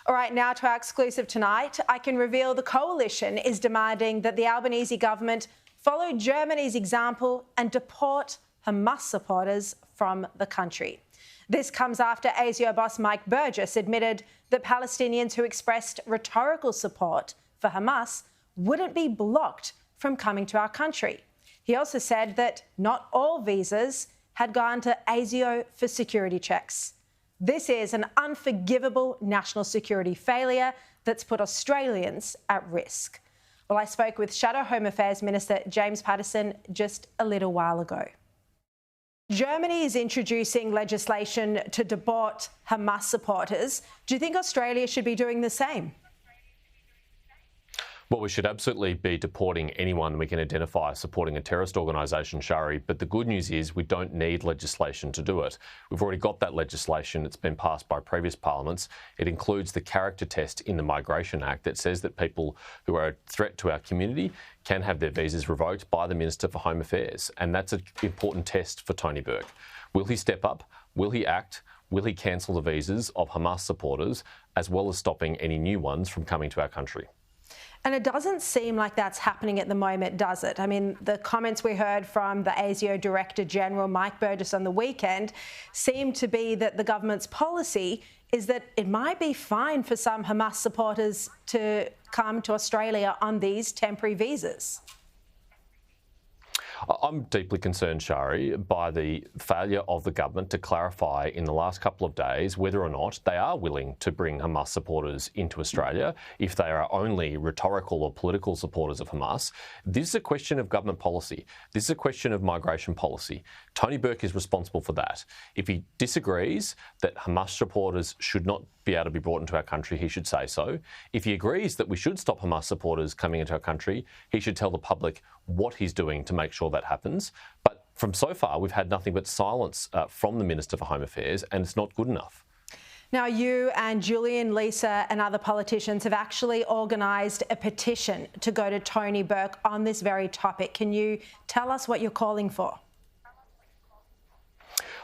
All right, now to our exclusive tonight. I can reveal the coalition is demanding that the Albanese government follow Germany's example and deport Hamas supporters from the country. This comes after ASIO boss Mike Burgess admitted that Palestinians who expressed rhetorical support for Hamas wouldn't be blocked from coming to our country. He also said that not all visas had gone to ASIO for security checks. This is an unforgivable national security failure that's put Australians at risk. Well, I spoke with Shadow Home Affairs Minister James Paterson just a little while ago. Germany is introducing legislation to deport Hamas supporters. Do you think Australia should be doing the same? Well, we should absolutely be deporting anyone we can identify supporting a terrorist organisation, Sharri, but the good news is we don't need legislation to do it. We've already got that legislation. It's been passed by previous parliaments. It includes the character test in the Migration Act that says that people who are a threat to our community can have their visas revoked by the Minister for Home Affairs, and that's an important test for Tony Burke. Will he step up? Will he act? Will he cancel the visas of Hamas supporters, as well as stopping any new ones from coming to our country? And it doesn't seem like that's happening at the moment, does it? I mean, the comments we heard from the ASIO Director General, Mike Burgess, on the weekend seem to be that the government's policy is that it might be fine for some Hamas supporters to come to Australia on these temporary visas. I'm deeply concerned, Sharri, by the failure of the government to clarify in the last couple of days whether or not they are willing to bring Hamas supporters into Australia if they are only rhetorical or political supporters of Hamas. This is a question of government policy. This is a question of migration policy. Tony Burke is responsible for that. If he disagrees that Hamas supporters should not be able to be brought into our country, he should say so. If he agrees that we should stop Hamas supporters coming into our country, he should tell the public what he's doing to make sure that happens. But from so far, we've had nothing but silence from the Minister for Home Affairs, and it's not good enough. Now, you and Julian, Lisa and other politicians have actually organised a petition to go to Tony Burke on this very topic. Can you tell us what you're calling for?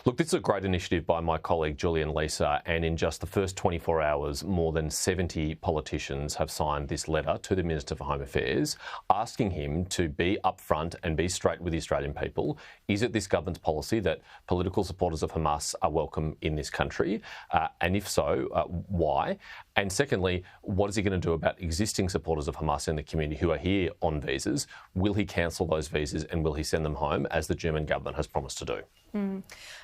Look, this is a great initiative by my colleague Julian Lisa, and in just the first 24 hours, more than 70 politicians have signed this letter to the Minister for Home Affairs, asking him to be upfront and be straight with the Australian people. Is it this government's policy that political supporters of Hamas are welcome in this country? And if so, why? And secondly, what is he going to do about existing supporters of Hamas in the community who are here on visas? Will he cancel those visas and will he send them home, as the German government has promised to do?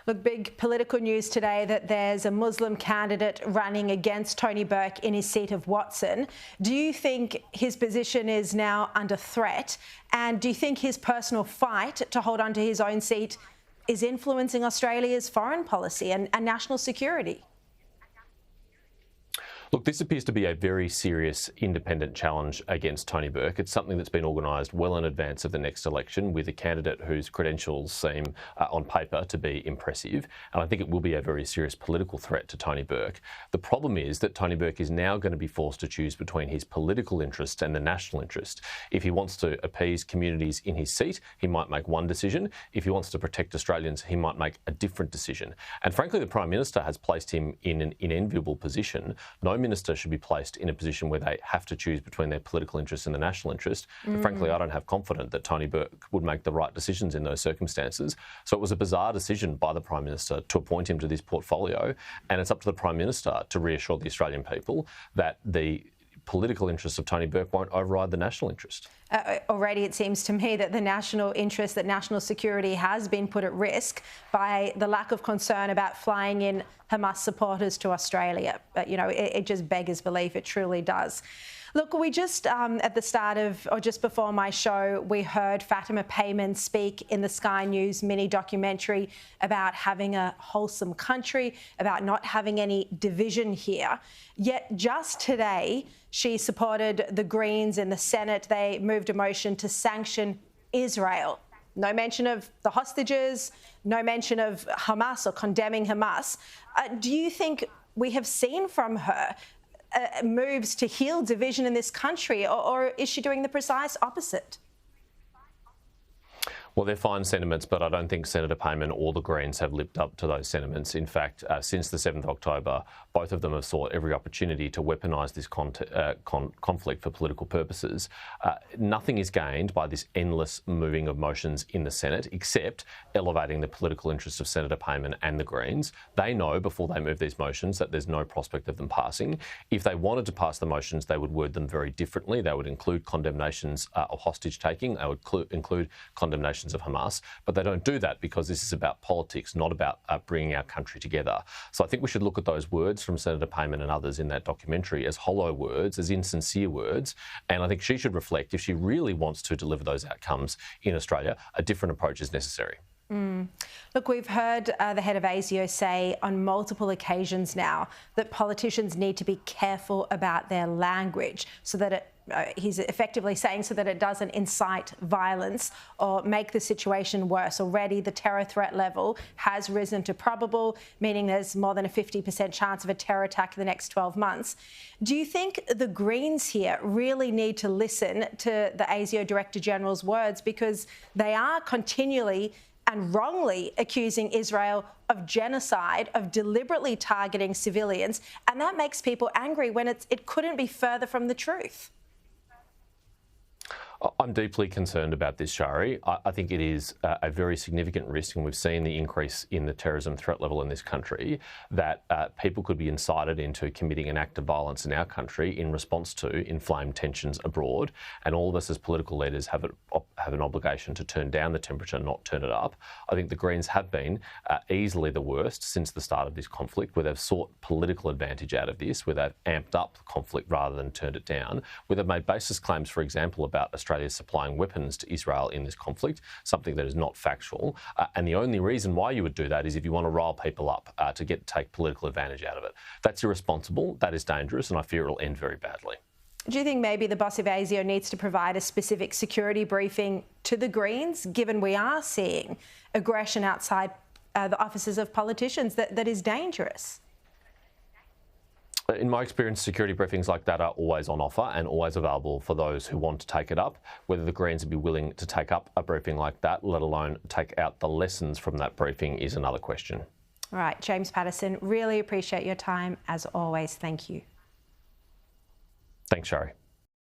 Look, big political news today that there's a Muslim candidate running against Tony Burke in his seat of Watson. Do you think his position is now under threat? And do you think his personal fight to hold on to his own seat is influencing Australia's foreign policy and national security? Look, this appears to be a very serious independent challenge against Tony Burke. It's something that's been organised well in advance of the next election with a candidate whose credentials seem on paper to be impressive. And I think it will be a very serious political threat to Tony Burke. The problem is that Tony Burke is now going to be forced to choose between his political interest and the national interest. If he wants to appease communities in his seat, he might make one decision. If he wants to protect Australians, he might make a different decision. And frankly, the Prime Minister has placed him in an unenviable position. No minister should be placed in a position where they have to choose between their political interest and the national interest. But frankly, I don't have confidence that Tony Burke would make the right decisions in those circumstances. So it was a bizarre decision by the Prime Minister to appoint him to this portfolio, and it's up to the Prime Minister to reassure the Australian people that the political interests of Tony Burke won't override the national interest. Already it seems to me that the national interest, that national security has been put at risk by the lack of concern about flying in Hamas supporters to Australia. But, you know, it just beggars belief, it truly does. Look, we just, at the start of, or just before my show, we heard Fatima Payman speak in the Sky News mini documentary about having a wholesome country, about not having any division here. Yet just today, she supported the Greens in the Senate. They moved a motion to sanction Israel. No mention of the hostages, no mention of Hamas or condemning Hamas. Do you think we have seen from her moves to heal division in this country, or is she doing the precise opposite? Well, they're fine sentiments, but I don't think Senator Payman or the Greens have lived up to those sentiments. In fact, since the 7th of October, both of them have sought every opportunity to weaponise this conflict for political purposes. Nothing is gained by this endless moving of motions in the Senate, except elevating the political interests of Senator Payman and the Greens. They know before they move these motions that there's no prospect of them passing. If they wanted to pass the motions, they would word them very differently. They would include condemnations of hostage taking. They would include condemnations of Hamas, but they don't do that because this is about politics, not about bringing our country together. So I think we should look at those words from Senator Payman and others in that documentary as hollow words, as insincere words, and I think she should reflect, if she really wants to deliver those outcomes in Australia, a different approach is necessary. Look, we've heard the head of ASIO say on multiple occasions now that politicians need to be careful about their language so that he's effectively saying so that it doesn't incite violence or make the situation worse. Already the terror threat level has risen to probable, meaning there's more than a 50% chance of a terror attack in the next 12 months. Do you think the Greens here really need to listen to the ASIO Director General's words, because they are continually and wrongly accusing Israel of genocide, of deliberately targeting civilians, and that makes people angry when it couldn't be further from the truth? I'm deeply concerned about this, Sharri. I think it is a very significant risk, and we've seen the increase in the terrorism threat level in this country, that people could be incited into committing an act of violence in our country in response to inflamed tensions abroad. And all of us as political leaders have an obligation to turn down the temperature, not turn it up. I think the Greens have been easily the worst since the start of this conflict, where they've sought political advantage out of this, where they've amped up the conflict rather than turned it down, where they've made baseless claims, for example, about Australia supplying weapons to Israel in this conflict, something that is not factual. And the only reason why you would do that is if you want to rile people up to take political advantage out of it. That's irresponsible, that is dangerous, and I fear it'll end very badly. Do you think maybe the boss of ASIO needs to provide a specific security briefing to the Greens, given we are seeing aggression outside the offices of politicians that is dangerous? In my experience, security briefings like that are always on offer and always available for those who want to take it up. Whether the Greens would be willing to take up a briefing like that, let alone take out the lessons from that briefing, is another question. All right, James Paterson, really appreciate your time as always. Thank you. Thanks, Sharri.